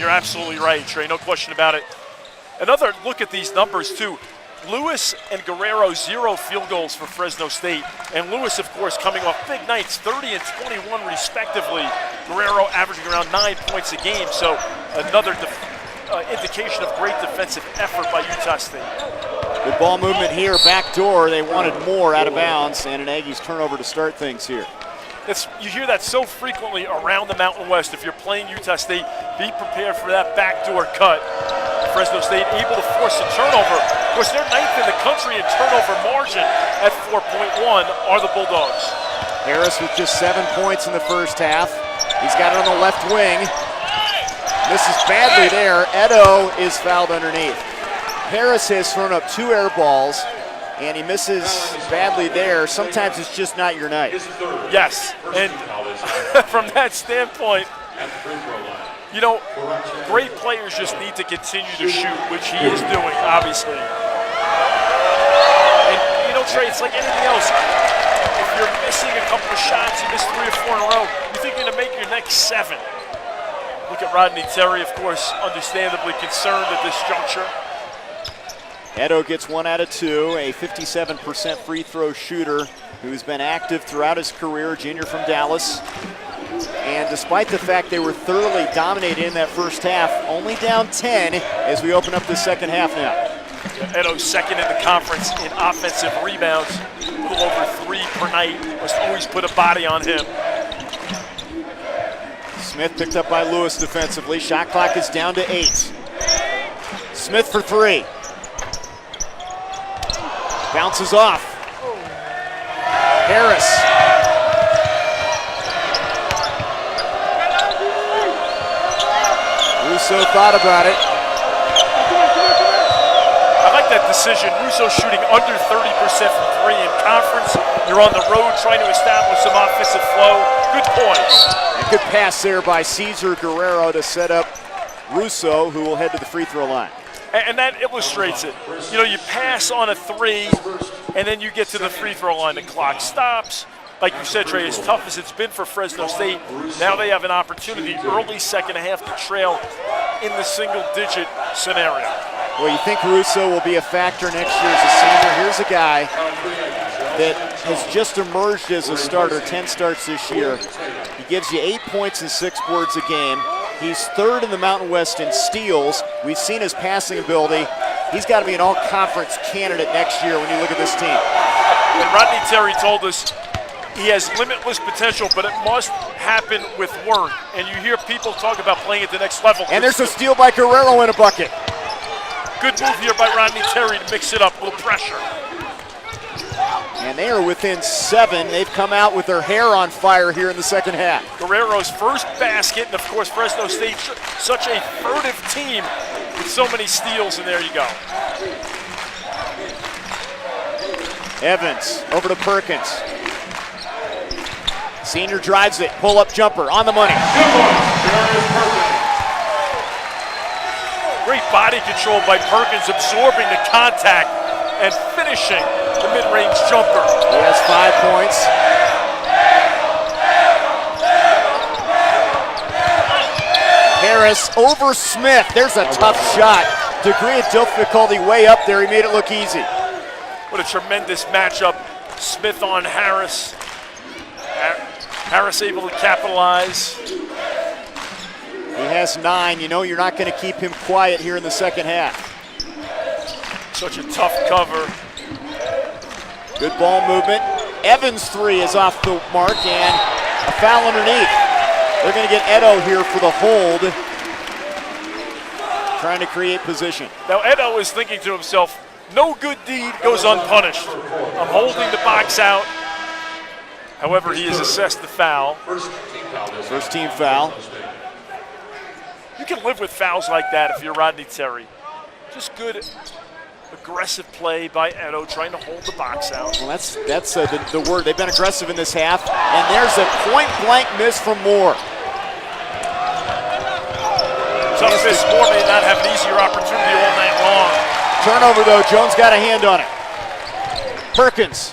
You're absolutely right, Trey. No question about it. Another look at these numbers, too. Lewis and Guerrero, 0 field goals for Fresno State. And Lewis, of course, coming off big nights, 30 and 21 respectively. Guerrero averaging around 9 points a game. So another indication of great defensive effort by Utah State. Good ball movement here, back door. They wanted more out of bounds, and an Aggies turnover to start things here. You hear that so frequently around the Mountain West. If you're playing Utah State, be prepared for that backdoor cut. Fresno State able to force a turnover. Of course, they're 9th in the country in turnover margin at 4.1 are the Bulldogs. Harris with just 7 points in the first half. He's got it on the left wing. Misses badly there. Edo is fouled underneath. Harris has thrown up 2 air balls, and he misses badly there. Sometimes it's just not your night. Yes, and from that standpoint, you know, great players just need to continue to shoot, which he is doing, obviously. And, you know, Trey, it's like anything else. If you're missing a couple of shots, you miss 3 or 4 in a row, you think you're going to make your next 7. Look at Rodney Terry, of course, understandably concerned at this juncture. Edo gets 1 out of 2, a 57% free throw shooter who's been active throughout his career, junior from Dallas. And despite the fact they were thoroughly dominated in that first half, only down 10 as we open up the second half now. Edo's second in the conference in offensive rebounds, a little over 3 per night. Must always put a body on him. Smith picked up by Lewis defensively. Shot clock is down to 8. Smith for 3. Bounces off. Harris. Russo thought about it. I like that decision. Russo shooting under 30% from 3 in conference. You're on the road trying to establish some offensive flow. Good points. A good pass there by Cesar Guerrero to set up Russo, who will head to the free throw line. And that illustrates it. You know, you pass on a 3, and then you get to the free throw line. The clock stops. Like you said, Trey, as tough as it's been for Fresno State, now they have an opportunity early second half to trail in the single-digit scenario. Well, you think Russo will be a factor next year as a senior. Here's a guy that has just emerged as a starter, 10 starts this year. He gives you 8 points and 6 boards a game. He's 3rd in the Mountain West in steals. We've seen his passing ability. He's got to be an all-conference candidate next year when you look at this team. And Rodney Terry told us he has limitless potential, but it must happen with work. And you hear people talk about playing at the next level. And there's a steal by Guerrero in a bucket. Good move here by Rodney Terry to mix it up, a little pressure. And they are within 7. They've come out with their hair on fire here in the second half. Guerrero's first basket, and of course Fresno State, such a furtive team with so many steals, and there you go. Evans over to Perkins. Senior drives it, pull-up jumper on the money. Great body control by Perkins, absorbing the contact and finishing the mid-range jumper. He has 5 points. Harris over Smith. There's a tough shot. Degree of difficulty way up there. He made it look easy. What a tremendous matchup. Smith on Harris. Harris able to capitalize. He has 9. You know you're not going to keep him quiet here in the second half. Such a tough cover. Good ball movement. Evans' 3 is off the mark and a foul underneath. They're going to get Edo here for the hold. Trying to create position. Now Edo is thinking to himself, no good deed goes unpunished. I'm holding the box out. However, he has assessed the foul. First team foul. You can live with fouls like that if you're Rodney Terry. Just good, aggressive play by Edo, trying to hold the box out. Well, that's the word. They've been aggressive in this half, and there's a point-blank miss from Moore. Tough miss. Moore may not have an easier opportunity all night long. Turnover, though. Jones got a hand on it. Perkins.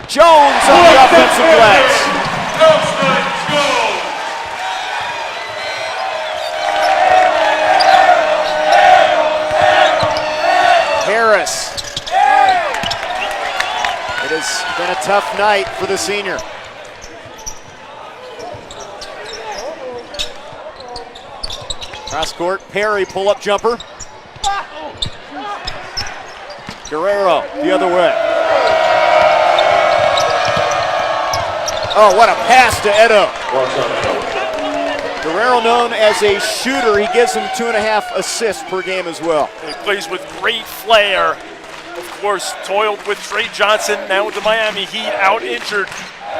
Jones on the offensive glass. Harris. It has been a tough night for the senior. Cross court, Perry, pull-up jumper. Guerrero the other way. Oh, what a pass to Edo. Guerrero, known as a shooter, he gives him 2.5 assists per game as well. And he plays with great flair. Of course, toiled with Trey Johnson, now with the Miami Heat, out injured.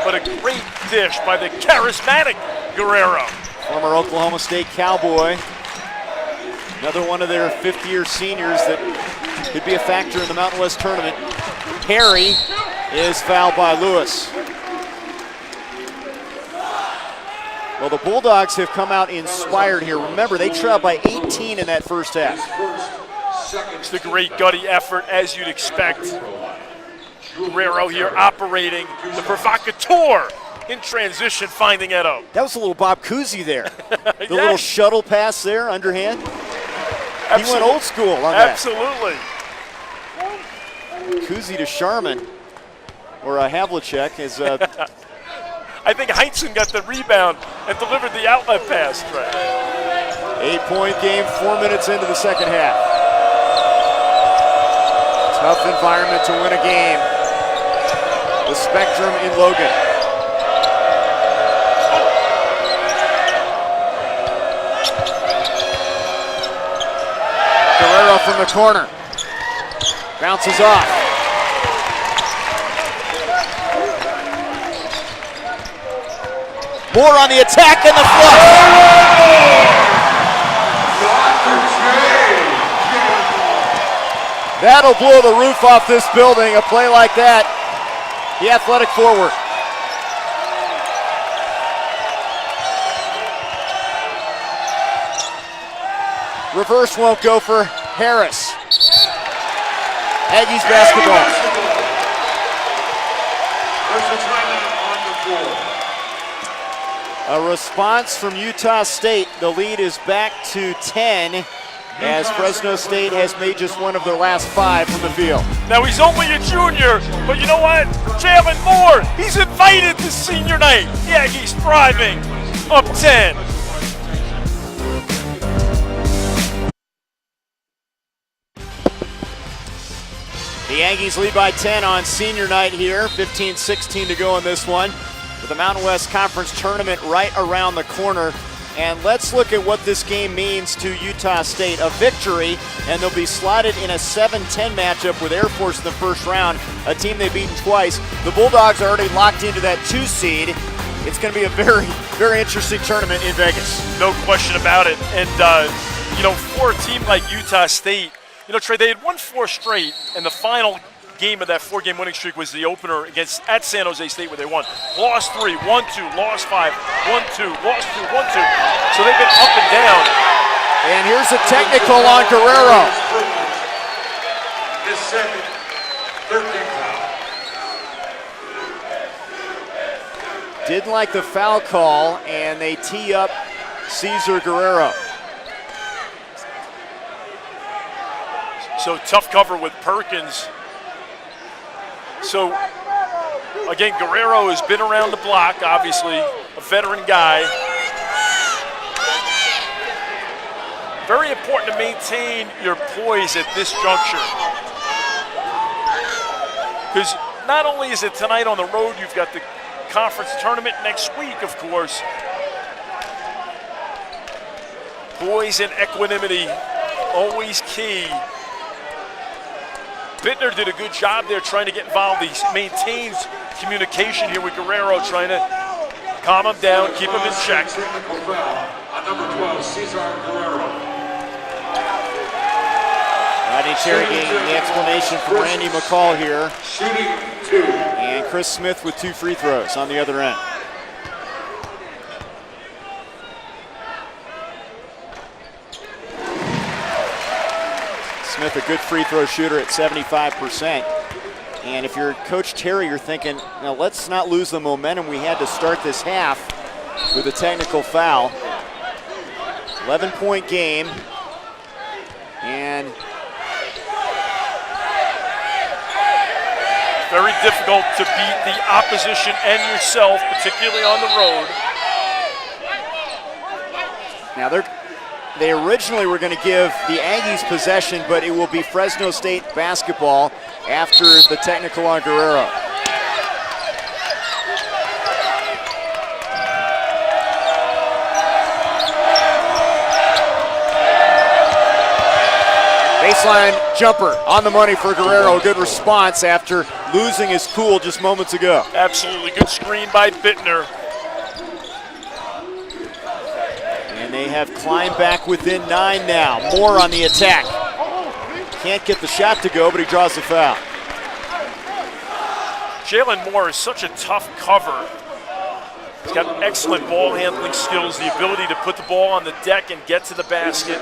But a great dish by the charismatic Guerrero. Former Oklahoma State Cowboy. Another one of their fifth-year seniors that could be a factor in the Mountain West tournament. Perry is fouled by Lewis. Well, the Bulldogs have come out inspired here. Remember, they trailed by 18 in that first half. It's the great gutty effort, as you'd expect. Guerrero here operating the provocateur in transition, finding Edo. That was a little Bob Cousy there. The Yes. little shuttle pass there, underhand. He went old school on that. Absolutely. Cousy to Sharman, or Havlicek is. I think Heinsohn got the rebound and delivered the outlet pass. Right. 8-point game, 4 minutes into the second half. Tough environment to win a game. The Spectrum in Logan. Guerrero from the corner. Bounces off. Moore on the attack and the flush. That'll blow the roof off this building, a play like that. The athletic forward. Reverse won't go for Harris. Aggies basketball. A response from Utah State. The lead is back to 10 as Fresno State has made just one of their last 5 from the field. Now he's only a junior, but you know what? Jalen Moore, he's invited to senior night. Yeah, he's thriving. Up 10. The Aggies lead by 10 on senior night here. 15-16 to go in this one. With the Mountain West Conference tournament right around the corner. And let's look at what this game means to Utah State. A victory, and they'll be slotted in a 7-10 matchup with Air Force in the first round, a team they've beaten twice. The Bulldogs are already locked into that 2 seed. It's going to be a very, very interesting tournament in Vegas. No question about it. And, for a team like Utah State, Trey, they had won 4 straight, and the final game of that 4-game winning streak was the opener at San Jose State, where they won. Lost 3, won 2, lost 5, won 2, lost 2, won 2. So they've been up and down. And here's a technical on Guerrero. His second, 13th foul. Didn't like the foul call, and they tee up Cesar Guerrero. So tough cover with Perkins. So, again, Guerrero has been around the block, obviously, a veteran guy. Very important to maintain your poise at this juncture. Because not only is it tonight on the road, you've got the conference tournament next week, of course. Poise and equanimity, always key. Bittner did a good job there trying to get involved. He maintains communication here with Guerrero, trying to calm him down, keep him in check. Technical foul on number 12, Cesar Guerrero. Rodney Cherry getting the explanation from Randy McCall here. Shooting 2. And Chris Smith with 2 free throws on the other end. Smith, a good free throw shooter at 75%. And if you're Coach Terry, you're thinking, now let's not lose the momentum we had to start this half with a technical foul. 11-point game. And Very difficult to beat the opposition and yourself, particularly on the road. Now they originally were going to give the Aggies possession, but it will be Fresno State basketball after the technical on Guerrero. Baseline jumper on the money for Guerrero. Good response after losing his cool just moments ago. Absolutely good screen by Bittner. And they have climbed back within 9 now. Moore on the attack. Can't get the shot to go, but he draws the foul. Jalen Moore is such a tough cover. He's got excellent ball handling skills, the ability to put the ball on the deck and get to the basket.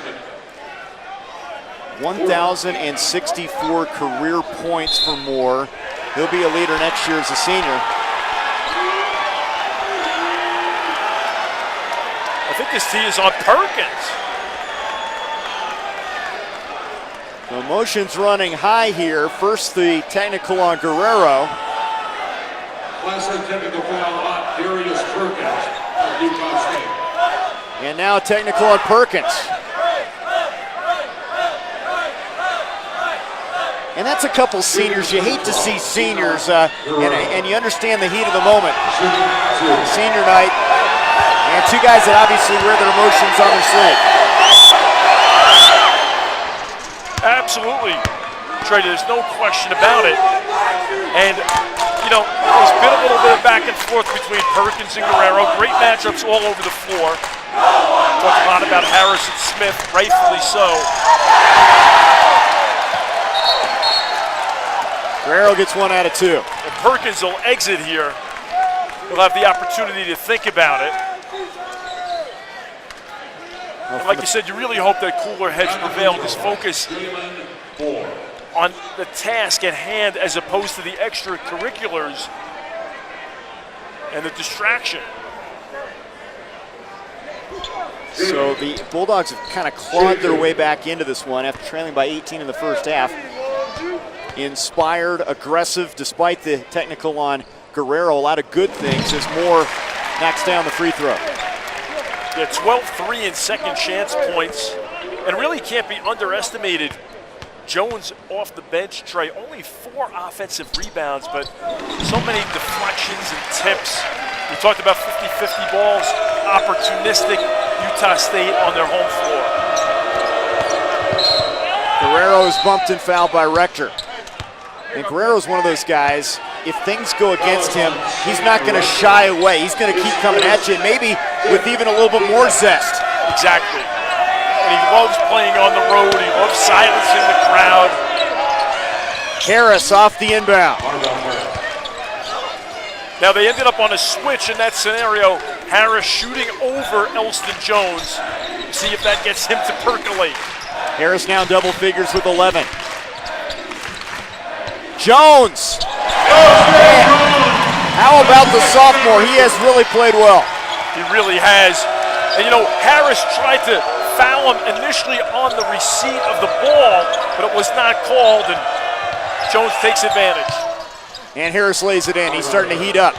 1,064 career points for Moore. He'll be a leader next year as a senior. I think this tee is on Perkins. The motion's running high here. First the technical on Guerrero. Last technical foul on Darius Perkins of Utah State. And now technical on Perkins. And that's a couple seniors. You hate to see seniors, and you understand the heat of the moment. Senior night, and two guys that obviously wear their emotions on their sleeve. Absolutely, Trey, there's no question about it. And, you know, there's been a little bit of back and forth between Perkins and Guerrero. Great matchups all over the floor. Talked a lot about Harris and Smith, rightfully so. Guerrero gets 1 out of 2. And Perkins will exit here. He'll have the opportunity to think about it. And like you said, you really hope that cooler heads prevail. Just focus on the task at hand as opposed to the extracurriculars and the distraction. So the Bulldogs have kind of clawed their way back into this one after trailing by 18 in the first half. Inspired, aggressive, despite the technical on Guerrero. A lot of good things as Moore knocks down the free throw. Yeah, 12-3 in second chance points, and really can't be underestimated. Jones off the bench, Trey, only 4 offensive rebounds, but so many deflections and tips. We talked about 50-50 balls, opportunistic Utah State on their home floor. Guerrero is bumped and fouled by Rector. And Guerrero's one of those guys, if things go against him, he's not going to shy away. He's going to keep coming at you, and maybe with even a little bit more zest. Exactly. And he loves playing on the road. He loves silencing the crowd. Harris off the inbound. Now they ended up on a switch in that scenario. Harris shooting over Elston Jones. See if that gets him to percolate. Harris now double figures with 11. Jones. Man. How about the sophomore? He has really played well. He really has. And you know, Harris tried to foul him initially on the receipt of the ball, but it was not called, and Jones takes advantage. And Harris lays it in. He's starting to heat up.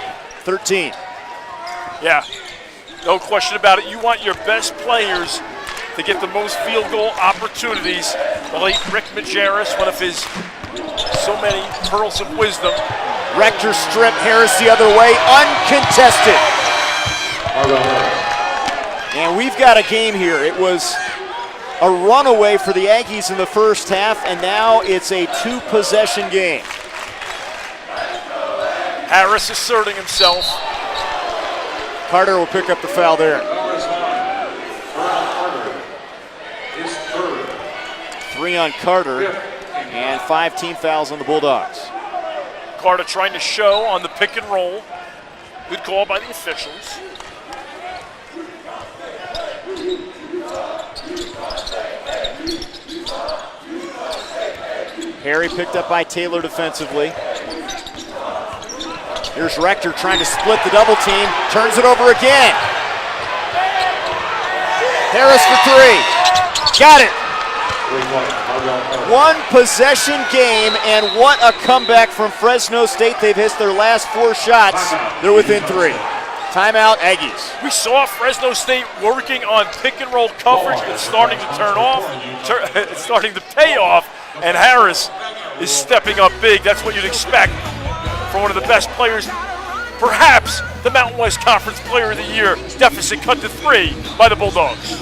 13. Yeah, no question about it. You want your best players to get the most field goal opportunities. The late Rick Majerus, one of his so many pearls of wisdom. Rector strip, Harris the other way, uncontested. And we've got a game here. It was a runaway for the Aggies in the first half, and now it's a 2-possession game. Harris asserting himself. Carter will pick up the foul there. 3 on Carter, and 5 team fouls on the Bulldogs. Carter trying to show on the pick and roll. Good call by the officials. Harry picked up by Taylor defensively. Here's Rector trying to split the double team, turns it over again. Harris for 3, got it. One possession game, and what a comeback from Fresno State. They've hit their last 4 shots. They're within 3. Timeout, Aggies. We saw Fresno State working on pick and roll coverage. It's starting to turn off. It's starting to pay off, and Harris is stepping up big. That's what you'd expect from one of the best players, perhaps the Mountain West Conference Player of the Year. Deficit cut to 3 by the Bulldogs.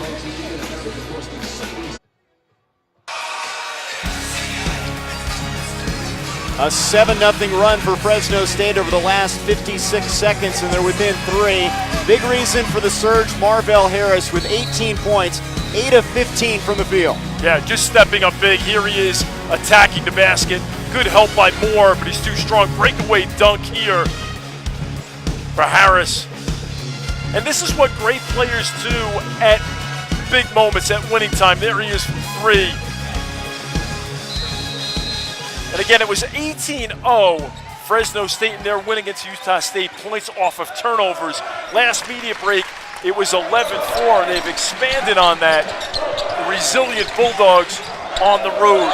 A 7-0 run for Fresno State over the last 56 seconds, and they're within 3. Big reason for the surge, Marvell Harris with 18 points, 8 of 15 from the field. Yeah, just stepping up big. Here he is attacking the basket. Good help by Moore, but he's too strong. Breakaway dunk here for Harris. And this is what great players do at big moments, at winning time. There he is from 3. And again, it was 18-0 Fresno State, and they're winning against Utah State, points off of turnovers. Last media break, it was 11-4. They've expanded on that. The resilient Bulldogs on the road.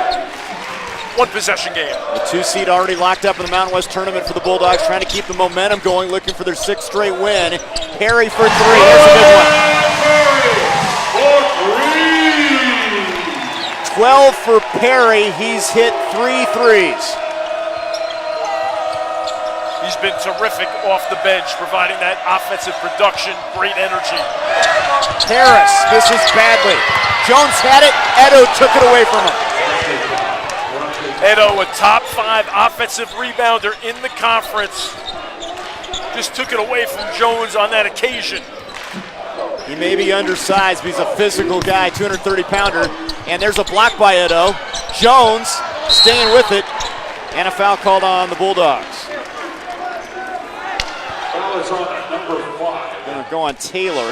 One possession game. The 2 seed already locked up in the Mountain West tournament for the Bulldogs, trying to keep the momentum going, looking for their 6th straight win. Perry for 3. Here's a big one. 12 for Perry. He's hit 3 threes. He's been terrific off the bench, providing that offensive production, great energy. Harris misses badly. Jones had it. Edo took it away from him. Edo, a top 5 offensive rebounder in the conference, just took it away from Jones on that occasion. He may be undersized, but he's a physical guy, 230-pounder. And there's a block by Edo. Jones staying with it, and a foul called on the Bulldogs. Foul is on number 5. Gonna go on Taylor.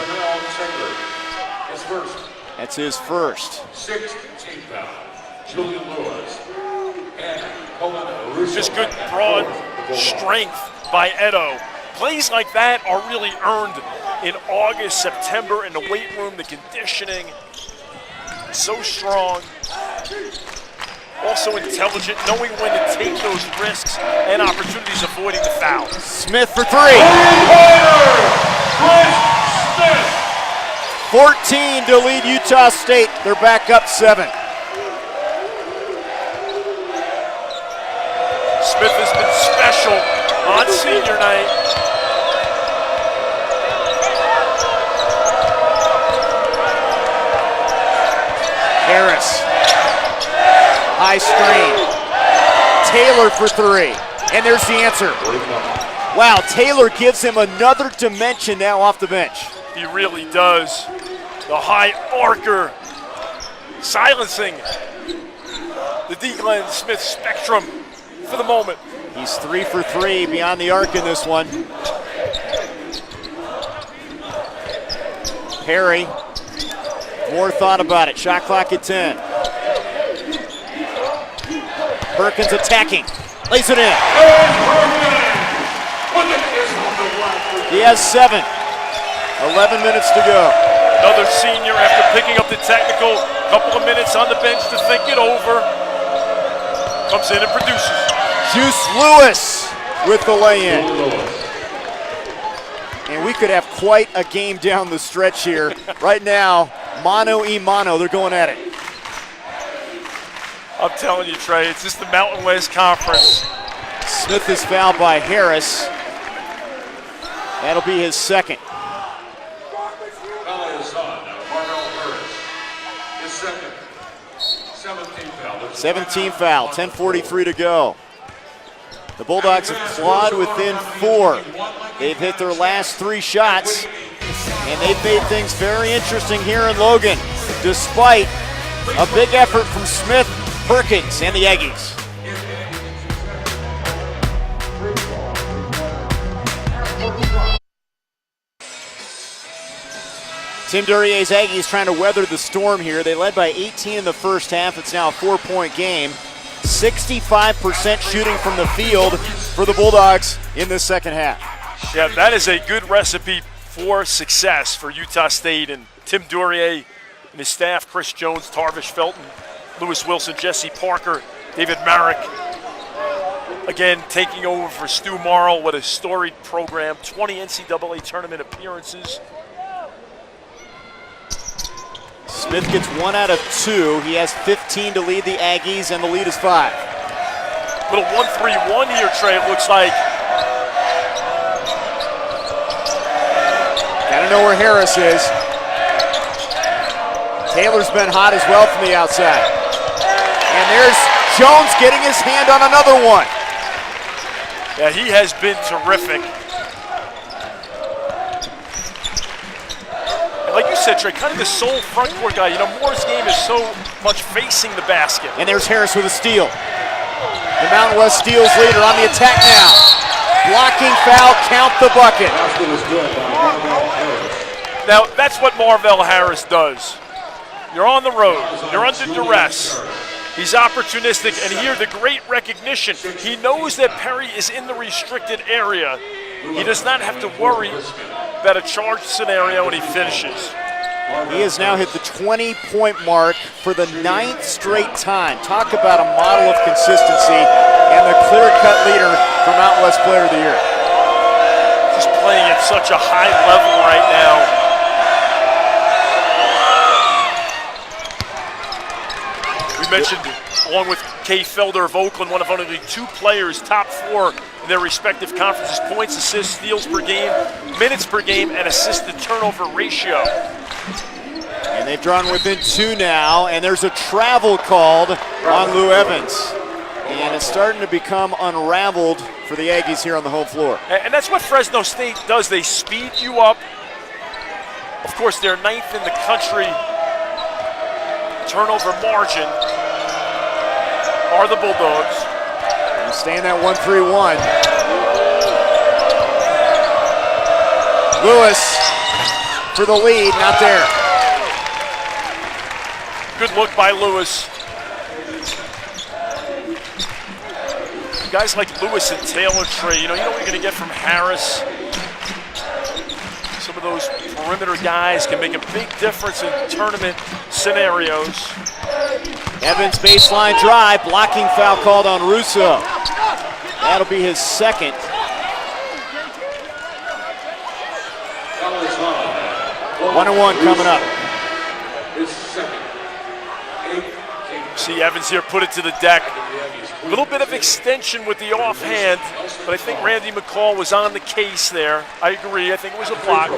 His first. That's his first. 6th team foul. Julian Lewis and Colin Russo. Just good broad strength by Edo. Plays like that are really earned in August, September, in the weight room, the conditioning. So strong. Also intelligent, knowing when to take those risks and opportunities, avoiding the foul. Smith for 3. 14 to lead Utah State. They're back up 7. Smith has been special on senior night. Harris, high screen. Taylor for 3, and there's the answer. Wow, Taylor gives him another dimension now off the bench. He really does. The high arcer, silencing the D. Glenn Smith spectrum for the moment. He's 3 for 3 beyond the arc in this one. Perry. More thought about it. Shot clock at 10. Perkins attacking. Lays it in. He has 7. 11 minutes to go. Another senior after picking up the technical. Couple of minutes on the bench to think it over. Comes in and produces. Juice Lewis with the lay-in. And we could have quite a game down the stretch here. Right now, mano-a-mano, they're going at it. I'm telling you, Trey, it's just the Mountain West Conference. Smith is fouled by Harris. That'll be his 2nd. Foul is on Marvell Harris. His 2nd. 17 foul. 17 foul, 10:43 to go. The Bulldogs have clawed within 4. They've hit their last 3 shots, and they've made things very interesting here in Logan, despite a big effort from Smith, Perkins, and the Aggies. Tim Duryea's Aggies trying to weather the storm here. They led by 18 in the first half. It's now a 4-point game. 65% shooting from the field for the Bulldogs in the second half. Yeah, that is a good recipe for success for Utah State, and Tim Duryea and his staff, Chris Jones, Tarvish Felton, Lewis Wilson, Jesse Parker, David Marek. Again, taking over for Stu Morrill with a storied program, 20 NCAA tournament appearances. Smith gets 1 out of 2. He has 15 to lead the Aggies, and the lead is 5. Little 1-3-1 here, Trey, it looks like. Gotta know where Harris is. Taylor's been hot as well from the outside. And there's Jones getting his hand on another one. Yeah, he has been terrific. And like you said, Trey, kind of the sole front court guy. You know, Moore's game is so much facing the basket. And there's Harris with a steal. The Mountain West steals leader on the attack now. Blocking foul, count the bucket. Now, that's what Marvell Harris does. You're on the road, you're under duress. He's opportunistic, and here the great recognition. He knows that Perry is in the restricted area. He does not have to worry about a charged scenario when he finishes. He has now hit the 20-point mark for the 9th straight time. Talk about a model of consistency and the clear-cut leader for Mountain West Player of the Year. Just playing at such a high level right now. We mentioned, along with Kay Felder of Oakland, one of only 2 players, top 4 in their respective conferences, points, assists, steals per game, minutes per game, and assist-to-turnover ratio. And they've drawn within 2 now, and there's a travel called on Lou Evans. And it's starting to become unraveled for the Aggies here on the home floor. And that's what Fresno State does. They speed you up. Of course, they're 9th in the country turnover margin are the Bulldogs. And staying that 1-3-1. Lewis for the lead, not there. Good look by Lewis. Guys like Lewis and Taylor, Trey, you know what you're going to get from Harris. Some of those perimeter guys can make a big difference in tournament scenarios. Evans baseline drive, blocking foul called on Russo. That'll be his 2nd. One and one coming up. See Evans here put it to the deck. A little bit of extension with the offhand, but I think Randy McCall was on the case there. I agree, I think it was a block.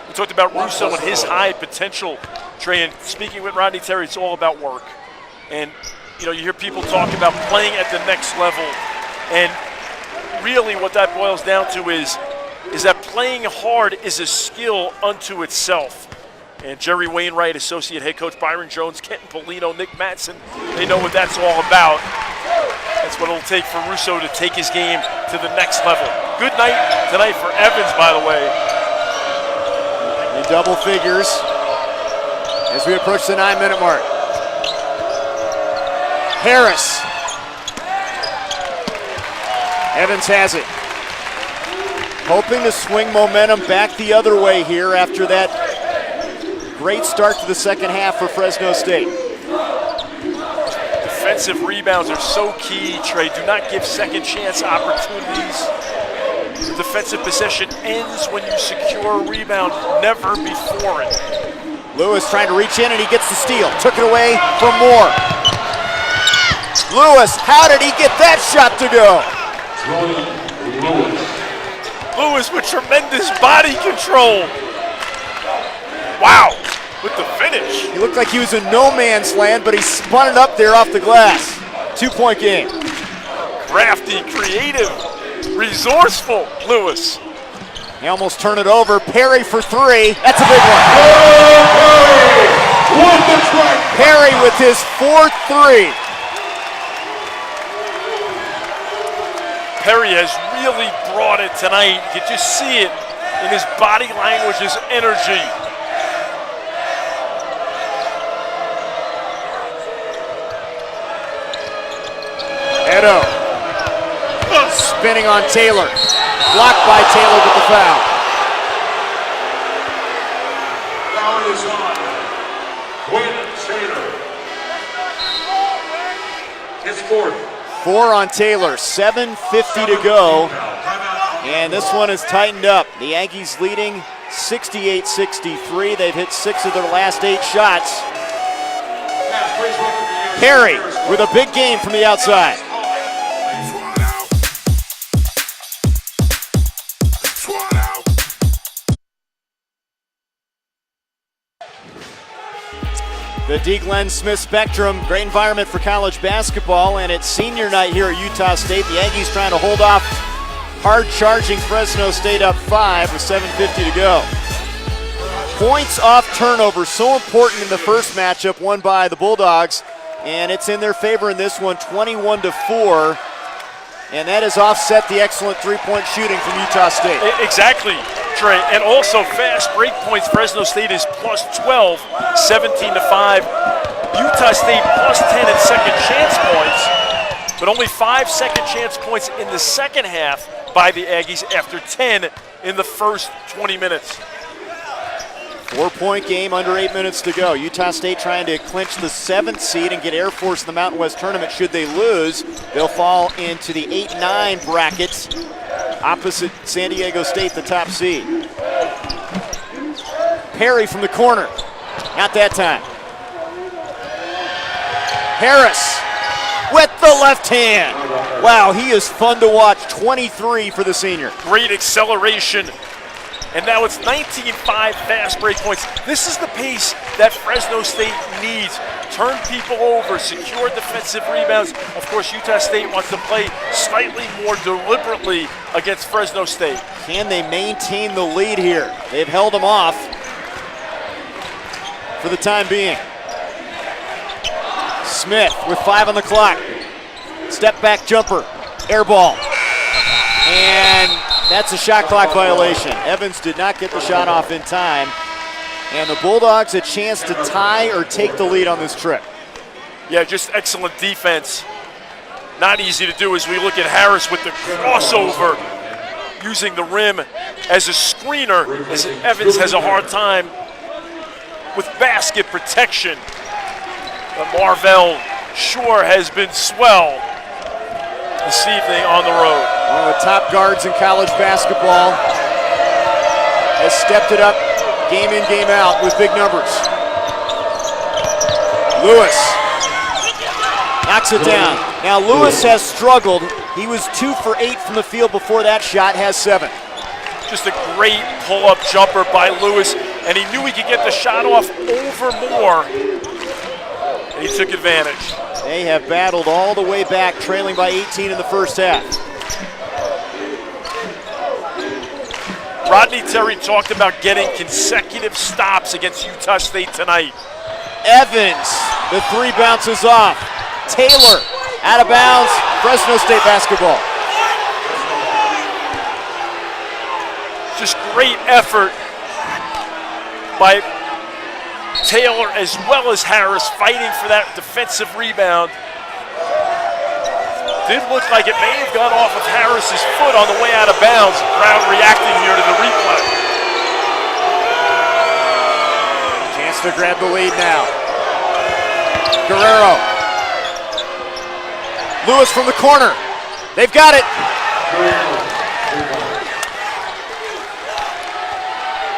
We talked about Russo and his high potential, Trey, and speaking with Rodney Terry, it's all about work. And you hear people talk about playing at the next level, and really what that boils down to is that playing hard is a skill unto itself. And Jerry Wainwright, associate head coach Byron Jones, Kenton Polino, Nick Mattson, they know what that's all about. That's what it'll take for Russo to take his game to the next level. Good night tonight for Evans, by the way. In double figures as we approach the 9-minute mark. Harris. Evans has it. Hoping to swing momentum back the other way here after that great start to the second half for Fresno State. Defensive rebounds are so key, Trey. Do not give second chance opportunities. The defensive possession ends when you secure a rebound, never before it. Lewis trying to reach in and he gets the steal. Took it away from Moore. Lewis, how did he get that shot to go? Lewis with tremendous body control. Wow, with the finish. He looked like he was in no man's land, but he spun it up there off the glass. 2-point game. Crafty, creative, resourceful Lewis. He almost turned it over. Perry for 3. That's a big one. Perry with his 4th 3. Perry has really brought it tonight. You can just see it in his body language, his energy. Edo spinning on Taylor. Blocked by Taylor with the foul. Foul is on. His fourth. 4 on Taylor, 7:50 to go. And this one is tightened up. The Aggies leading 68-63. They've hit 6 of their last 8 shots. Perry with a big game from the outside. The D. Glenn Smith Spectrum, great environment for college basketball, and it's senior night here at Utah State. The Aggies trying to hold off hard-charging Fresno State up 5 with 7:50 to go. Points off turnovers, so important in the first matchup, won by the Bulldogs, and it's in their favor in this one, 21-4, and that has offset the excellent three-point shooting from Utah State. Exactly, Trey, and also fast break points. Fresno State is plus 12, 17-5. Utah State plus 10 in second chance points, but only 5 second chance points in the second half by the Aggies after 10 in the first 20 minutes. 4-point game, under 8 minutes to go. Utah State trying to clinch the 7th seed and get Air Force in the Mountain West tournament. Should they lose, they'll fall into the 8-9 brackets opposite San Diego State, the top seed. Perry from the corner. Not that time. Harris with the left hand. Wow, he is fun to watch. 23 for the senior. Great acceleration. And now it's 19-5 fast break points. This is the pace that Fresno State needs. Turn people over, secure defensive rebounds. Of course, Utah State wants to play slightly more deliberately against Fresno State. Can they maintain the lead here? They've held them off for the time being. Smith with 5 on the clock. Step back jumper, air ball. And that's a shot clock violation. Evans did not get the shot off in time. And the Bulldogs a chance to tie or take the lead on this trip. Yeah, just excellent defense. Not easy to do as we look at Harris with the crossover, using the rim as a screener, as Evans has a hard time with basket protection. But Marvell sure has been swell this evening on the road. One of the top guards in college basketball has stepped it up game in, game out with big numbers. Lewis knocks it down. Now Lewis has struggled. He was 2 for 8 from the field before that shot, has 7. Just a great pull-up jumper by Lewis, and he knew he could get the shot off over more, and he took advantage. They have battled all the way back, trailing by 18 in the first half. Rodney Terry talked about getting consecutive stops against Utah State tonight. Evans, the 3 bounces off. Taylor, out of bounds, Fresno State basketball. Just great effort by Taylor as well as Harris fighting for that defensive rebound. Did look like it may have gone off of Harris's foot on the way out of bounds. Crowd reacting here to the replay. Chance to grab the lead now. Guerrero. Lewis from the corner. They've got it.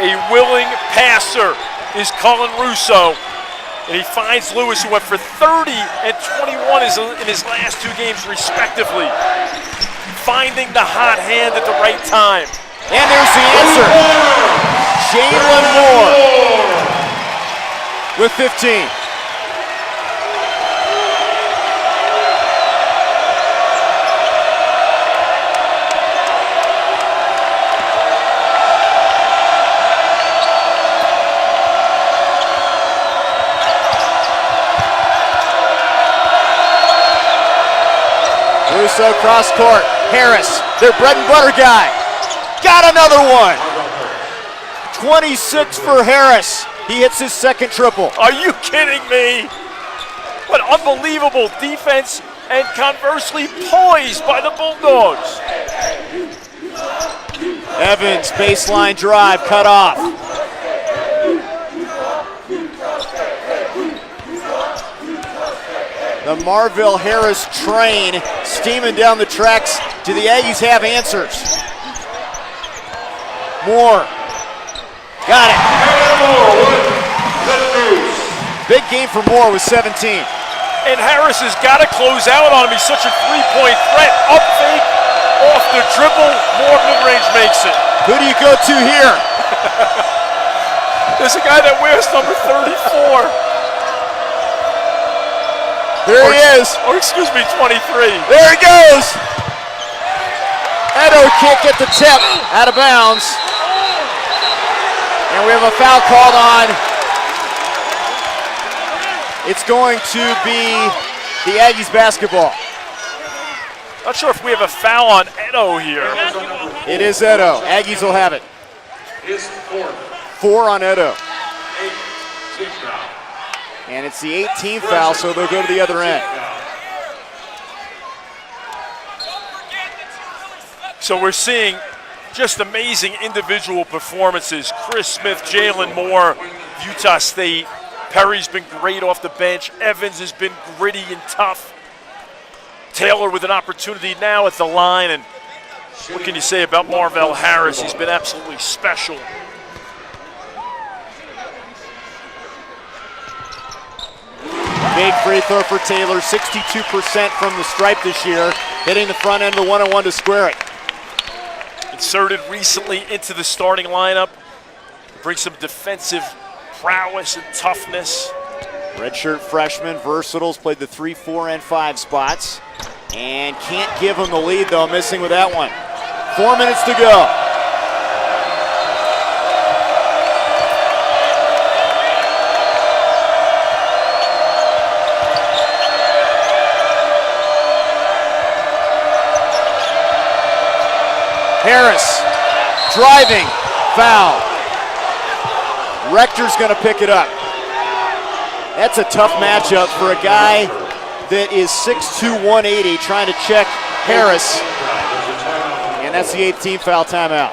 A willing passer is Cullen Russo. And he finds Lewis, who went for 30 and 21 in his last 2 games respectively. Finding the hot hand at the right time. And there's the answer. Jalen Moore with 15. Russo cross court. Harris, their bread and butter guy. Got another one. 26 for Harris. He hits his second triple. Are you kidding me? What unbelievable defense, and conversely poised by the Bulldogs. Evans, baseline drive, cut off. The Marvell Harris train steaming down the tracks. Do the Aggies have answers? Moore. Got it. Big game for Moore with 17. And Harris has got to close out on him. He's such a three-point threat. Up fake, off the dribble. Moore mid-range makes it. Who do you go to here? There's a guy that wears number 34. There he is. Or excuse me, 23. There he goes. Edo can't get the tip out of bounds. And we have a foul called on. It's going to be the Aggies basketball. Not sure if we have a foul on Edo here. It is Edo. Aggies will have it. His fourth. 4 on Edo. 8 foul. And it's the 18th foul, so they'll go to the other end. So we're seeing just amazing individual performances. Chris Smith, Jalen Moore, Utah State. Perry's been great off the bench. Evans has been gritty and tough. Taylor with an opportunity now at the line. And what can you say about Marvell Harris? He's been absolutely special. Big free throw for Taylor, 62% from the stripe this year, hitting the front end of the one-on-one to square it. Inserted recently into the starting lineup. Brings some defensive prowess and toughness. Redshirt freshman, versatiles, played the 3, 4, and 5 spots. And can't give him the lead though, missing with that one. 4 minutes to go. Harris, driving, foul. Rector's gonna pick it up. That's a tough matchup for a guy that is 6'2", 180, trying to check Harris. And that's the 18th foul timeout.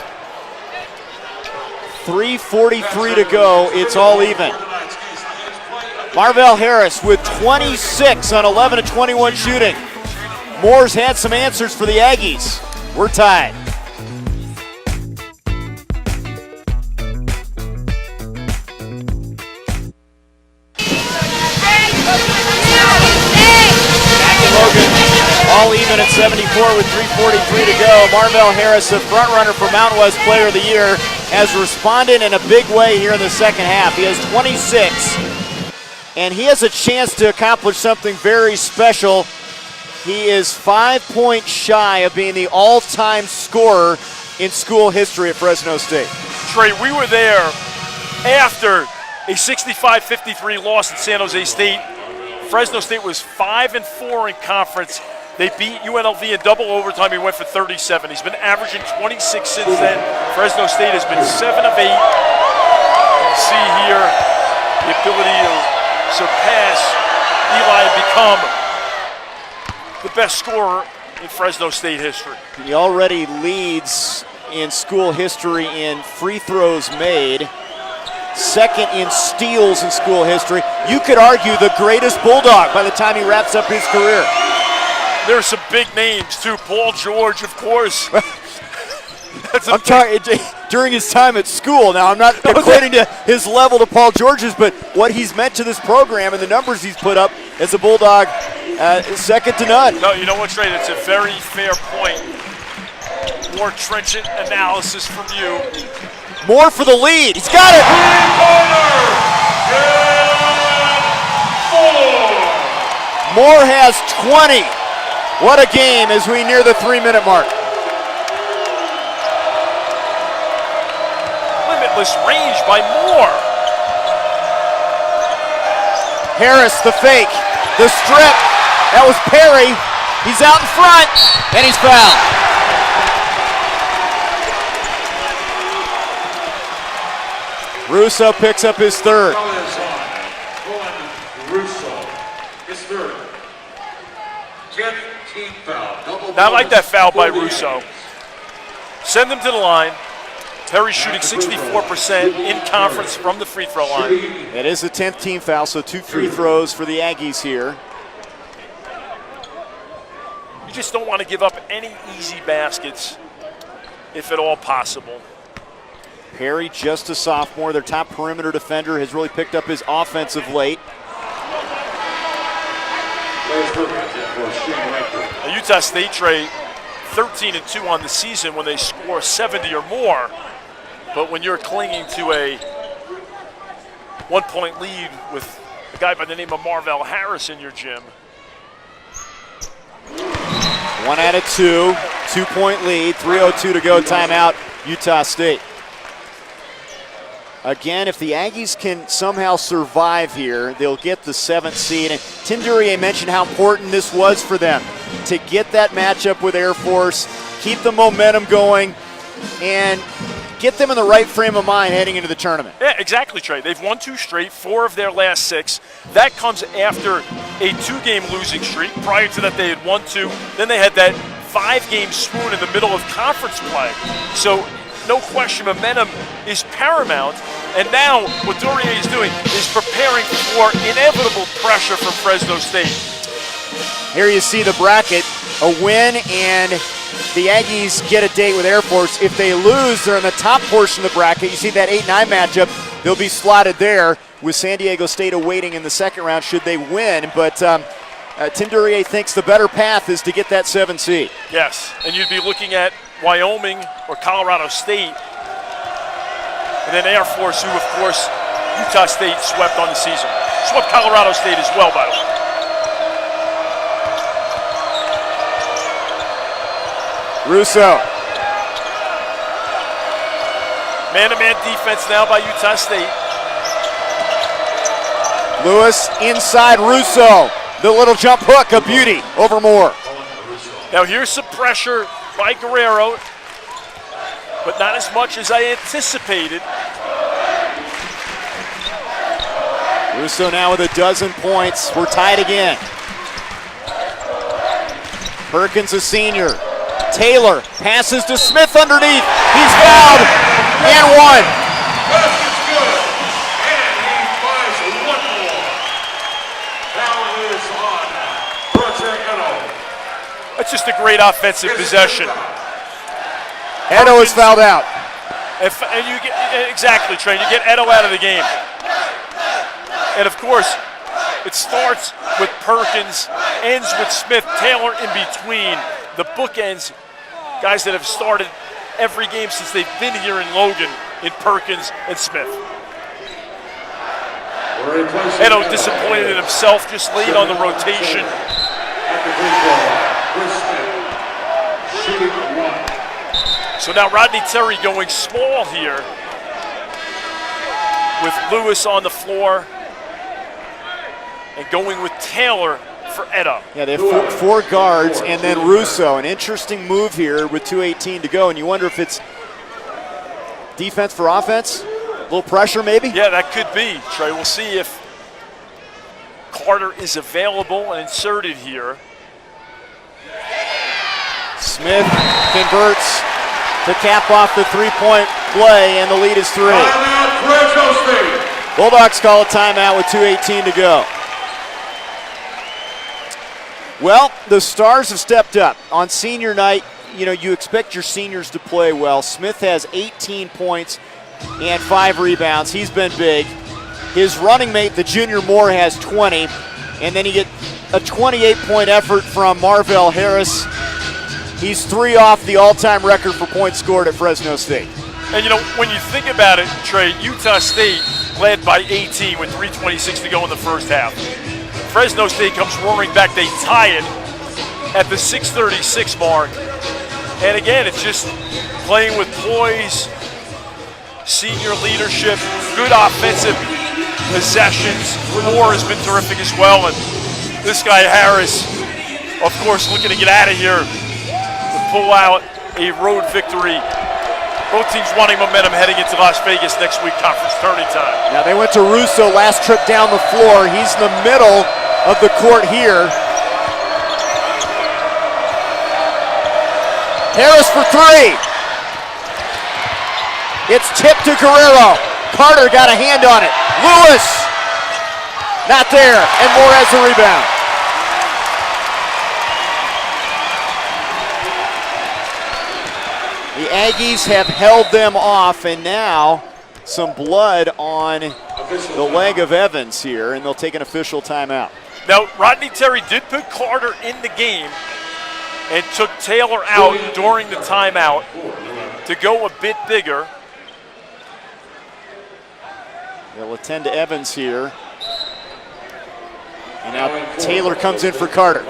3:43 to go, it's all even. Marvell Harris with 26 on 11 of 21 shooting. Moore's had some answers for the Aggies. We're tied. All even at 74 with 3:43 to go. Marvell Harris, the front runner for Mountain West Player of the Year, has responded in a big way here in the second half. He has 26, and he has a chance to accomplish something very special. He is 5 points shy of being the all-time scorer in school history at Fresno State. Trey, we were there after a 65-53 loss at San Jose State. Fresno State was 5-4 in conference. They beat UNLV in double overtime. He went for 37. He's been averaging 26 since then. Fresno State has been 7 of 8. You can see here the ability to surpass Eli and become the best scorer in Fresno State history. He already leads in school history in free throws made. Second in steals in school history. You could argue the greatest Bulldog by the time he wraps up his career. There's some big names too. Paul George, of course. I'm talking during his time at school. Now, I'm not equating to his level to Paul George's, but what he's meant to this program and the numbers he's put up as a Bulldog, second to none. No, you know what, Trey? That's a very fair point. More trenchant analysis from you. Moore for the lead. He's got it. Moore has 20. What a game as we near the 3-minute mark. Limitless range by Moore. Harris, the fake, the strip. That was Perry. He's out in front, and he's fouled. Russo picks up his third. Russo, his third. 10th team foul. Now, I like that foul by Russo. Send them to the line. Perry's shooting 64% in conference from the free throw line. It is the 10th team foul, so 2 free throws for the Aggies here. just don't want to give up any easy baskets, if at all possible. Perry, just a sophomore, their top perimeter defender, has really picked up his offense of late. Now, Utah State, Trey, 13-2 on the season when they score 70 or more. But when you're clinging to a 1-point lead with a guy by the name of Marvell Harris in your gym. 1 out of 2, 2-point lead, 3:02 to go, timeout, Utah State. Again, if the Aggies can somehow survive here, they'll get the 7th seed. And Tim Duryea mentioned how important this was for them to get that matchup with Air Force, keep the momentum going, and get them in the right frame of mind heading into the tournament. Yeah, exactly, Trey. They've won 2 straight, 4 of their last 6. That comes after a 2-game losing streak. Prior to that, they had won 2. Then they had that 5-game swoon in the middle of conference play. So, no question, momentum is paramount. And now, what Duryea is doing is preparing for inevitable pressure from Fresno State. Here you see the bracket, a win, and the Aggies get a date with Air Force. If they lose, they're in the top portion of the bracket. You see that 8-9 matchup, they'll be slotted there with San Diego State awaiting in the second round should they win. But Tim Duryea thinks the better path is to get that 7 seed. Yes, and you'd be looking at Wyoming or Colorado State, and then Air Force, who, of course, Utah State swept on the season. Swept Colorado State as well, by the way. Russo. Man-to-man defense now by Utah State. Lewis inside Russo. The little jump hook, a beauty over Moore. Now here's some pressure by Guerrero, but not as much as I anticipated. Russo now with 12 points. We're tied again. Perkins, a senior. Taylor passes to Smith underneath. He's fouled and one. Basket's good, and he buys 1 more. Foul is on Bertrand Edo. That's just a great offensive possession. Edo is fouled out. And you get, exactly, Trey, you get Edo out of the game. And of course, it starts with Perkins, ends with Smith, Taylor in between. The bookends, guys that have started every game since they've been here in Logan, in Perkins and Smith. Edo disappointed in himself, just late on the rotation. So now Rodney Terry going small here with Lewis on the floor and going with Taylor for Edo. Yeah, they have four guards and then Russo. An interesting move here with 2:18 to go, and you wonder if it's defense for offense? A little pressure maybe? Yeah, that could be, Trey. We'll see if Carter is available and inserted here. Smith converts to cap off the three-point play, and the lead is 3. Timeout, Fresno State. Bulldogs call a timeout with 2:18 to go. Well, the Stars have stepped up. On senior night, you know, you expect your seniors to play well. Smith has 18 points and 5 rebounds. He's been big. His running mate, the junior Moore, has 20. And then you get a 28-point effort from Marvell Harris. He's 3 off the all-time record for points scored at Fresno State. And, you know, when you think about it, Trey, Utah State led by 18 with 3:26 to go in the first half. Fresno State comes roaring back. They tie it at the 6:36 mark. And again, it's just playing with poise, senior leadership, good offensive possessions. Moore has been terrific as well. And this guy Harris, of course, looking to get out of here to pull out a road victory. Both teams wanting momentum heading into Las Vegas next week, conference tourney time. Now they went to Russo last trip down the floor. He's in the middle of the court here. Harris for 3. It's tipped to Guerrero. Carter got a hand on it. Lewis, not there, and Moore has the rebound. The Aggies have held them off, and now some blood on the leg of Evans here, and they'll take an official timeout. Now, Rodney Terry did put Carter in the game and took Taylor out during the timeout to go a bit bigger. They'll attend to Evans here. And now Taylor comes in for Carter.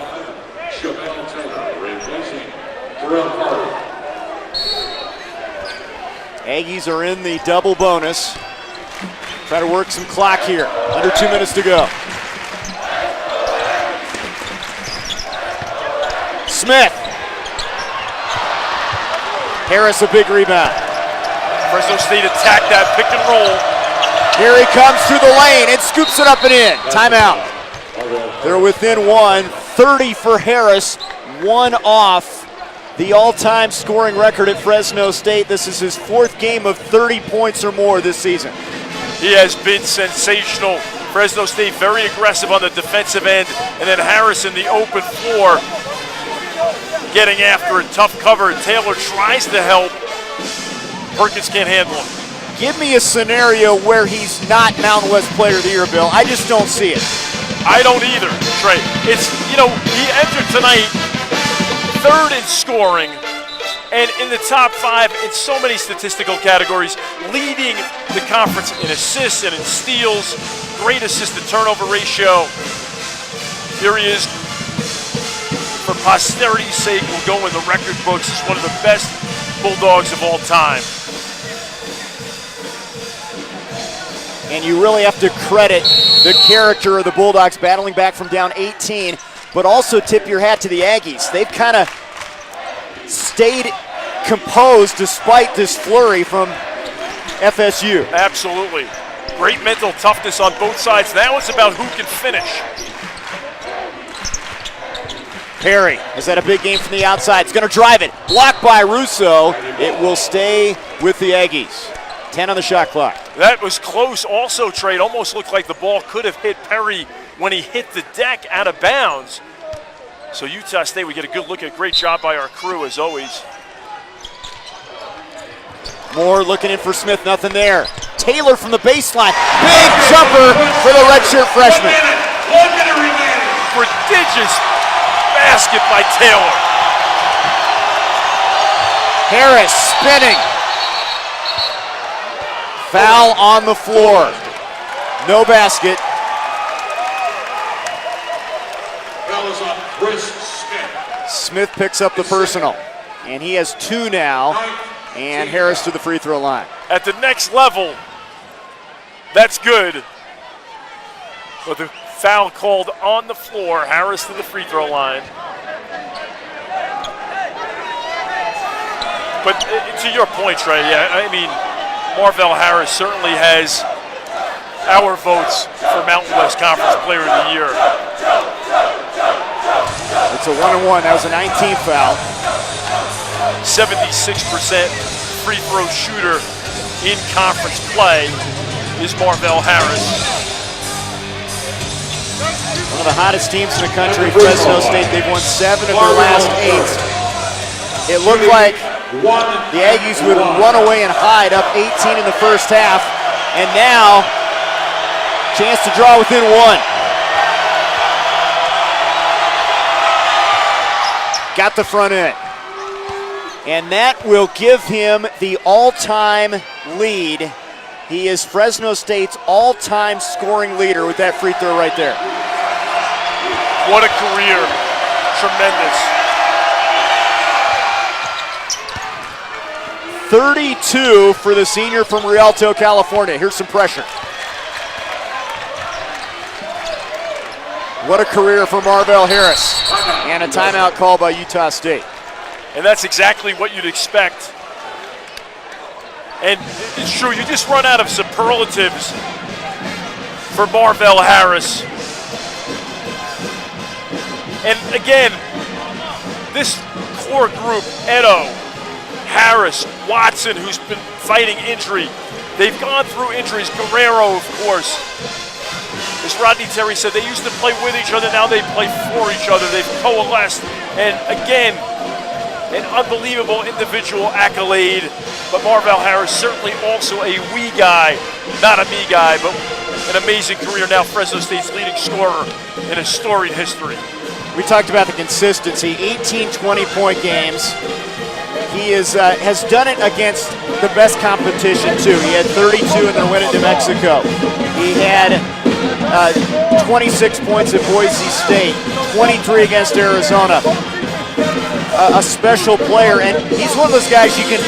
Aggies are in the double bonus. Try to work some clock here. Under 2 minutes to go. Smith. Harris a big rebound. Fresno State attacked that pick and roll. Here he comes through the lane and scoops it up and in. Timeout. They're within one. 30 for Harris. One off the all-time scoring record at Fresno State. This is his fourth game of 30 points or more this season. He has been sensational. Fresno State very aggressive on the defensive end, and then Harris in the open floor getting after it. Tough cover. Taylor tries to help. Perkins can't handle him. Give me a scenario where he's not Mountain West Player of the Year, Bill. I just don't see it. I don't either, Trey. It's, you know, he entered tonight third in scoring and in the top 5 in so many statistical categories, leading the conference in assists and in steals, great assist to turnover ratio. Here he is. For posterity's sake, will go in the record books as one of the best Bulldogs of all time. And you really have to credit the character of the Bulldogs battling back from down 18, but also tip your hat to the Aggies. They've kind of stayed composed despite this flurry from FSU. Absolutely. Great mental toughness on both sides. Now it's about who can finish. Perry has had a big game from the outside. He's going to drive it. Blocked by Russo. It will stay with the Aggies. 10 on the shot clock. That was close also, Trey. It almost looked like the ball could have hit Perry when he hit the deck out of bounds. So Utah State, we get a good look at. Great job by our crew as always. Moore looking in for Smith, nothing there. Taylor from the baseline. Big jumper for the redshirt freshman. 1 minute remaining. Prodigious basket by Taylor. Harris spinning. Foul on the floor. No basket. Foul is on Chris Smith. Smith picks up the personal. And he has 2 now. And Harris to the free throw line. At the next level, that's good. But the foul called on the floor. Harris to the free throw line. But to your point, Trey, yeah, I mean, Marvell Harris certainly has our votes for Mountain West Conference Player of the Year. It's a 1-on-1. That was a 19th foul. 76% free throw shooter in conference play is Marvell Harris. One of the hottest teams in the country, Fresno State. They've won 7 of their last 8. It looked like the Aggies would run away and hide up 18 in the first half. And now, chance to draw within 1. Got the front end. And that will give him the all-time lead. He is Fresno State's all-time scoring leader with that free throw right there. What a career. Tremendous. 32 for the senior from Rialto, California. Here's some pressure. What a career for Marvell Harris. And a timeout call by Utah State. And that's exactly what you'd expect. And it's true, you just run out of superlatives for Marvell Harris. And again, this core group, Edo, Harris, Watson, who's been fighting injury. They've gone through injuries. Guerrero, of course. As Rodney Terry said, they used to play with each other. Now they play for each other. They've coalesced. And again, an unbelievable individual accolade, but Marvell Harris certainly also a we guy, not a me guy, but an amazing career now. Fresno State's leading scorer in a storied history. We talked about the consistency, 18 20-point games. He has done it against the best competition too. He had 32 in their win at New Mexico. He had 26 points at Boise State, 23 against Arizona. A special player, and he's one of those guys he can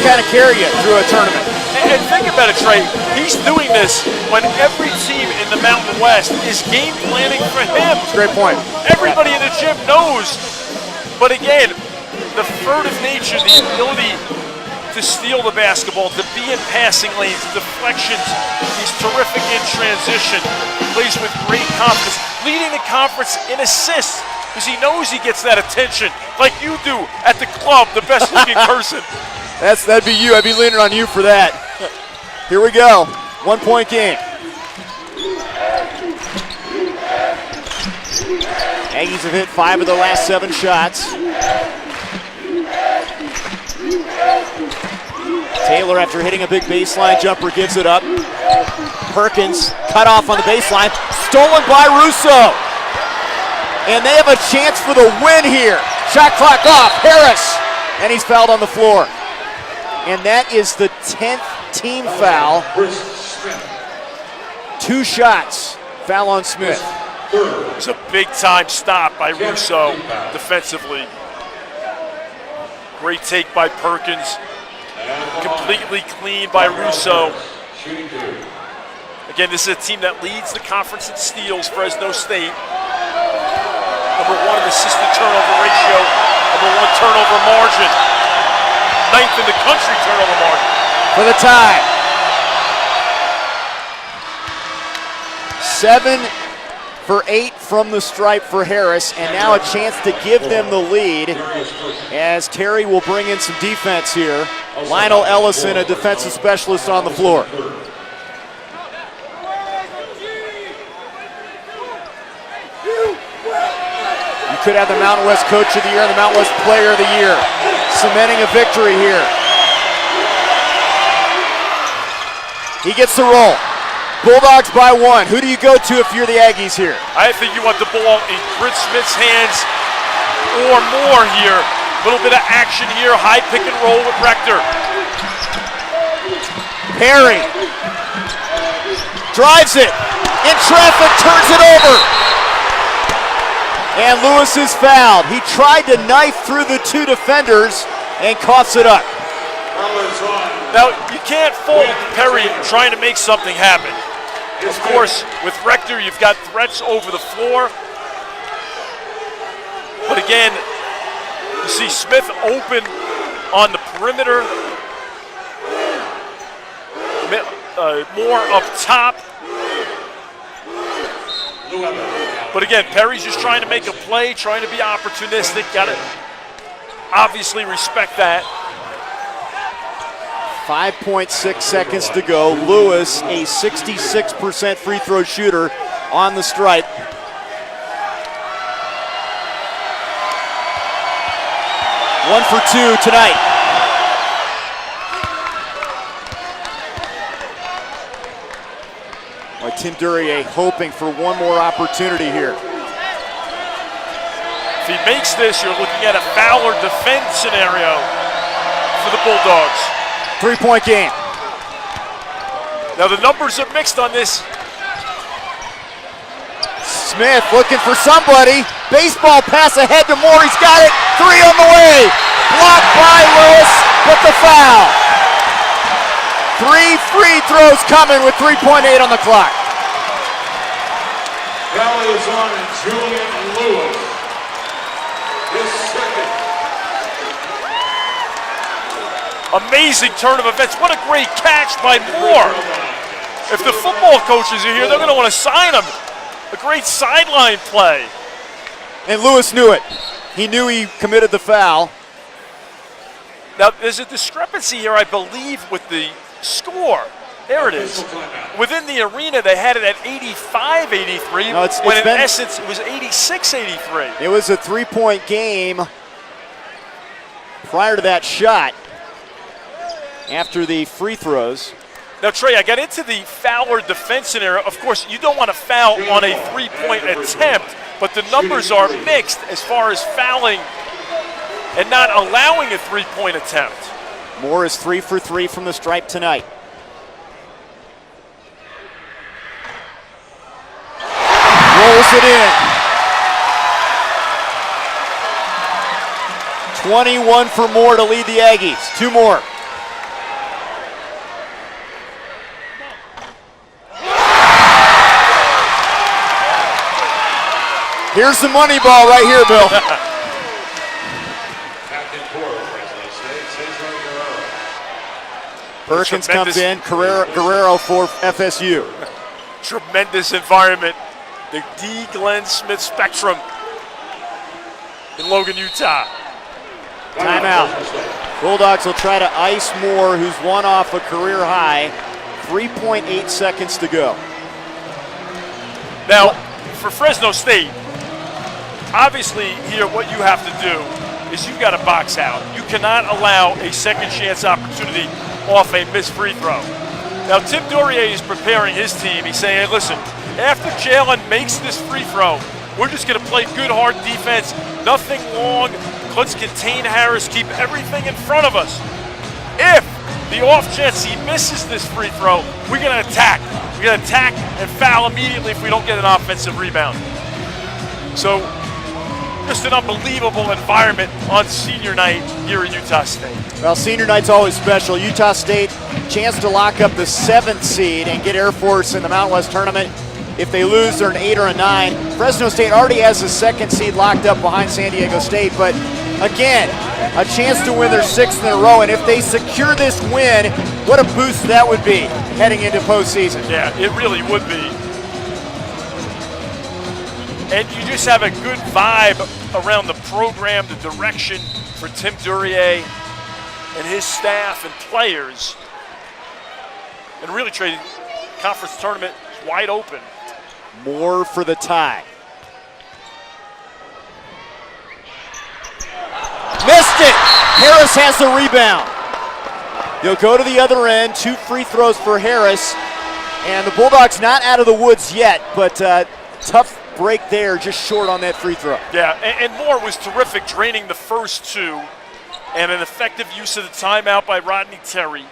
kind of carry you through a tournament. And think about it, Trey. He's doing this when every team in the Mountain West is game planning for him. Great point. Everybody in the gym knows. But again, the furtive nature, the ability to steal the basketball, to be in passing lanes, deflections, he's terrific in transition, plays with great confidence, leading the conference in assists, because he knows he gets that attention, like you do at the club, the best looking person. That'd be you. I'd be leaning on you for that. Here we go. 1 point game. Aggies have hit 5 of their last 7 shots. Taylor, after hitting a big baseline jumper, gives it up. Perkins cut off on the baseline. Stolen by Russo. And they have a chance for the win here. Shot clock off. Harris. And he's fouled on the floor. And that is the 10th team foul. 2 shots. Foul on Smith. It's a big-time stop by Russo defensively. Great take by Perkins. Completely clean by Russo. Again, this is a team that leads the conference in steals, Fresno State. Number 1 in assist to turnover ratio. Number 1 turnover margin. 9th in the country turnover margin. For the tie. 7 for 8 from the stripe for Harris, and now a chance to give them the lead as Terry will bring in some defense here. Lionel Ellison, a defensive specialist, on the floor. You could have the Mountain West Coach of the Year and the Mountain West Player of the Year, cementing a victory here. He gets the roll. Bulldogs by 1. Who do you go to if you're the Aggies here? I think you want the ball in Britt Smith's hands or more here. A little bit of action here. High pick and roll with Rector. Perry drives it. In traffic, turns it over. And Lewis is fouled. He tried to knife through the 2 defenders and coughs it up. Now, you can't fault Perry trying to make something happen. Of course, with Rector, you've got threats over the floor. But again, you see Smith open on the perimeter. More up top. But again, Perry's just trying to make a play, trying to be opportunistic. Got to obviously respect that. 5.6 seconds to go. Lewis, a 66% free throw shooter on the stripe. One for 2 tonight. Tim Duryea hoping for one more opportunity here. If he makes this, you're looking at a foul or defense scenario for the Bulldogs. 3-point game. Now the numbers are mixed on this. Smith looking for somebody. Baseball pass ahead to Moore. He's got it. 3 on the way. Blocked by Lewis, but the foul. 3 free throws coming with 3.8 on the clock. Foul is on Julian Lewis. His second. Amazing turn of events. What a great catch by Moore. If the football coaches are here, they're going to want to sign him. A great sideline play. And Lewis knew it. He knew he committed the foul. Now, there's a discrepancy here, I believe, with the score. There it is. Within the arena, they had it at 85-83, no, when in essence it was 86-83. It was a 3-point game. prior to that shot, after the free throws. Now, Trey, I got into the Fowler defense scenario. Of course, you don't want to foul on a three-point attempt, but the numbers are mixed as far as fouling and not allowing a three-point attempt. Moore is 3 for 3 from the stripe tonight. Rolls it in. 21 for Moore to lead the Aggies. 2 more. Here's the money ball right here, Bill. Perkins comes in, Guerrero for FSU. Tremendous environment. The D. Glenn Smith Spectrum in Logan, Utah. Timeout. Bulldogs will try to ice Moore, who's one off a career high. 3.8 seconds to go. Now, for Fresno State, obviously here what you have to do is you've got to box out. You cannot allow a second chance opportunity off a missed free throw. Now, Tim Duryea is preparing his team. He's saying, hey, listen, after Jalen makes this free throw, we're just going to play good, hard defense, nothing long. Let's contain Harris, keep everything in front of us. If the off chance he misses this free throw, we're going to attack. We're going to attack and foul immediately if we don't get an offensive rebound. So, just an unbelievable environment on senior night here in Utah State. Well, senior night's always special. Utah State, chance to lock up the 7th seed and get Air Force in the Mountain West tournament. If they lose, they're an 8 or a 9. Fresno State already has the 2nd seed locked up behind San Diego State, but again, a chance to win their 6th in a row, and if they secure this win, what a boost that would be heading into postseason. Yeah, it really would be. And you just have a good vibe around the program, the direction for Tim Duryea and his staff and players. And really, Trey, conference tournament is wide open. Moore for the tie. Missed it! Harris has the rebound. He'll go to the other end. 2 free throws for Harris. And the Bulldogs not out of the woods yet, but tough break there, just short on that free throw. Yeah, and Moore was terrific draining the first 2, and an effective use of the timeout by Rodney Terry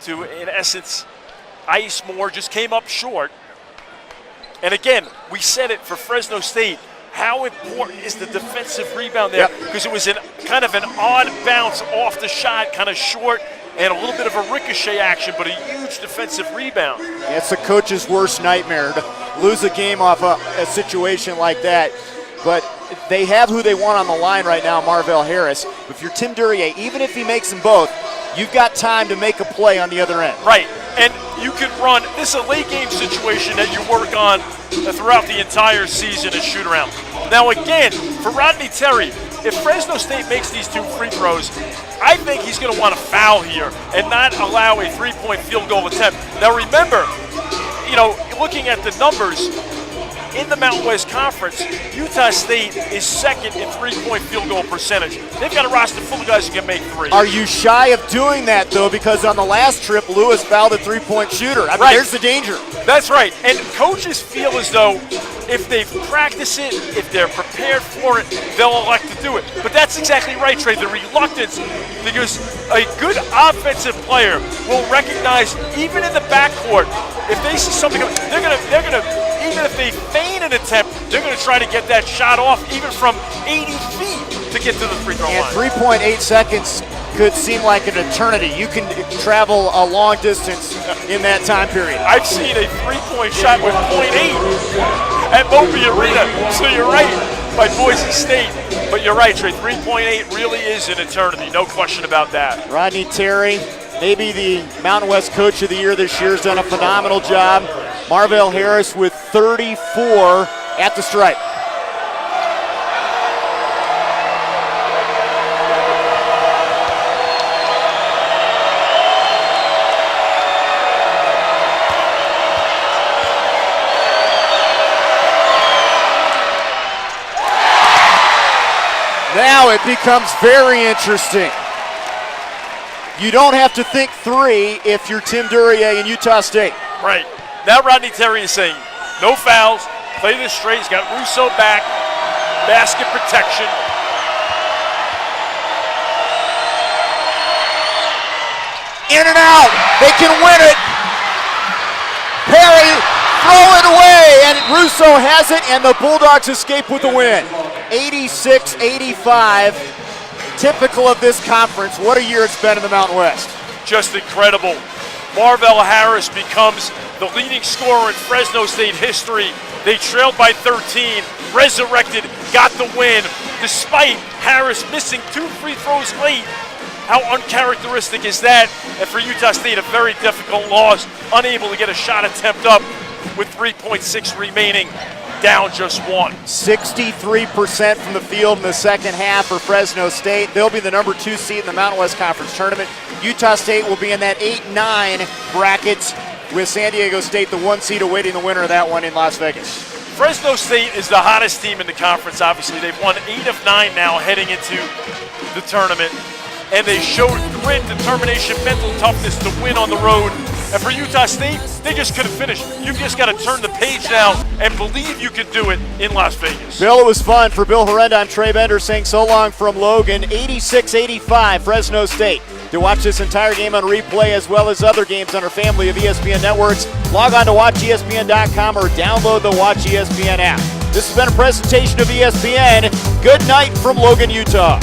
to, in essence, ice Moore. Just came up short. And again, we said it for Fresno State. How important is the defensive rebound there? Because it was kind of an odd bounce off the shot, kind of short, and a little bit of a ricochet action, but a huge defensive rebound. Yeah, it's the coach's worst nightmare to lose a game off a situation like that. But they have who they want on the line right now, Marvell Harris. If you're Tim Duryea, even if he makes them both, you've got time to make a play on the other end. Right, and you can run, this is a late game situation that you work on throughout the entire season and shoot around. Now again, for Rodney Terry, if Fresno State makes these 2 free throws, I think he's going to want to foul here and not allow a 3-point field goal attempt. Now remember, you know, looking at the numbers, in the Mountain West Conference, Utah State is 2nd in 3-point field goal percentage. They've got a roster full of guys who can make 3. Are you shy of doing that, though, because on the last trip, Lewis fouled a 3-point shooter? I mean, there's the danger. That's right. And coaches feel as though if they've practiced it, if they're prepared for it, they'll elect to do it. But that's exactly right, Trey. The reluctance, because a good offensive player will recognize, even in the backcourt, if they see something, they're gonna. Even if they feign an attempt, they're going to try to get that shot off even from 80 feet to get to the free throw line. And 3.8 seconds could seem like an eternity. You can travel a long distance in that time period. I've seen a 3-point shot with 0.8 at Moby Arena, so you're right, by Boise State. But you're right, Trey, 3.8 really is an eternity, no question about that. Rodney Terry, maybe the Mountain West Coach of the Year this year, has done a phenomenal job. Marvell Harris with 34 at the stripe. Now it becomes very interesting. You don't have to think 3 if you're Tim Duryea in Utah State. Right. Now Rodney Terry is saying, no fouls, play this straight. He's got Russo back, basket protection. In and out, they can win it. Perry, throw it away, and Russo has it, and the Bulldogs escape with the win. 86-85, typical of this conference. What a year it's been in the Mountain West. Just incredible. Marvell Harris becomes the leading scorer in Fresno State history. They trailed by 13, resurrected, got the win, despite Harris missing 2 free throws late. How uncharacteristic is that? And for Utah State, a very difficult loss, unable to get a shot attempt up with 3.6 remaining, down just 1. 63% from the field in the second half for Fresno State. They'll be the number 2 seed in the Mountain West Conference Tournament. Utah State will be in that 8-9 bracket with San Diego State, the 1 seed, awaiting the winner of that one in Las Vegas. Fresno State is the hottest team in the conference, obviously. They've won 8 of 9 now heading into the tournament. And they showed grit, determination, mental toughness to win on the road. And for Utah State, they just couldn't finish. You've just got to turn the page now and believe you can do it in Las Vegas. Bill, it was fun. For Bill Horrenda, I'm Trey Bender saying so long from Logan. 86-85, Fresno State. To watch this entire game on replay as well as other games on our family of ESPN networks, log on to WatchESPN.com or download the Watch ESPN app. This has been a presentation of ESPN. Good night from Logan, Utah.